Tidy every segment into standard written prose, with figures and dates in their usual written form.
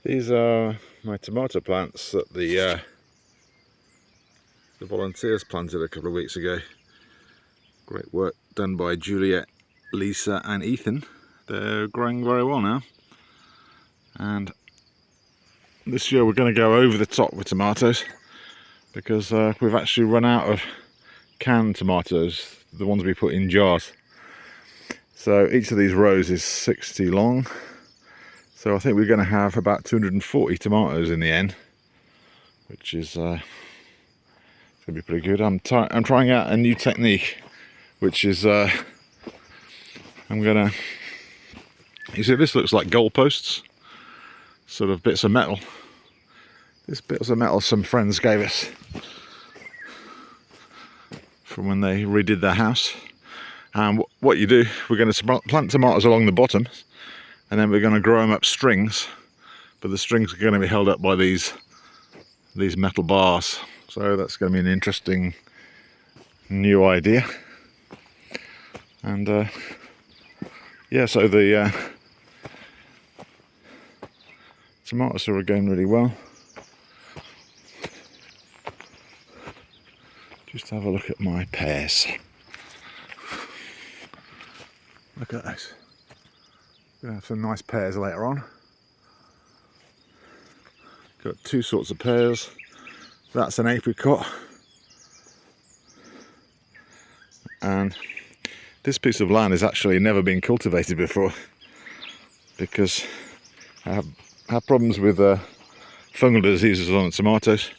These are my tomato plants that the volunteers planted a couple of weeks ago. Great work done by Juliet, Lisa and Ethan. They're growing very well now. And this year we're going to go over the top with tomatoes because we've actually run out of canned tomatoes, the ones we put in jars. So each of these rows is 60 long. So I think we're going to have about 240 tomatoes in the end, which is going to be pretty good. I'm trying out a new technique, which is I'm going to, you see this looks like goalposts, sort of bits of metal. This bits of metal some friends gave us from when they redid their house. And what you do, we're going to plant tomatoes along the bottom, and then we're going to grow them up strings, but the strings are going to be held up by these metal bars. So that's going to be an interesting new idea. And yeah, so the tomatoes are going really well. Just have a look at my pears. Look at those. Gonna have some nice pears later on. Got two sorts of pears. That's an apricot. And this piece of land has actually never been cultivated before because I have problems with fungal diseases on the tomatoes.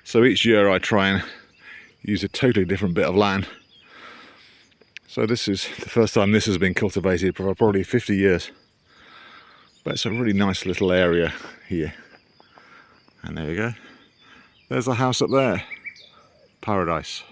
So each year I try and use a totally different bit of land. So this is the first time this has been cultivated for probably 50 years. But it's a really nice little area here. And there you go. There's a house up there. Paradise.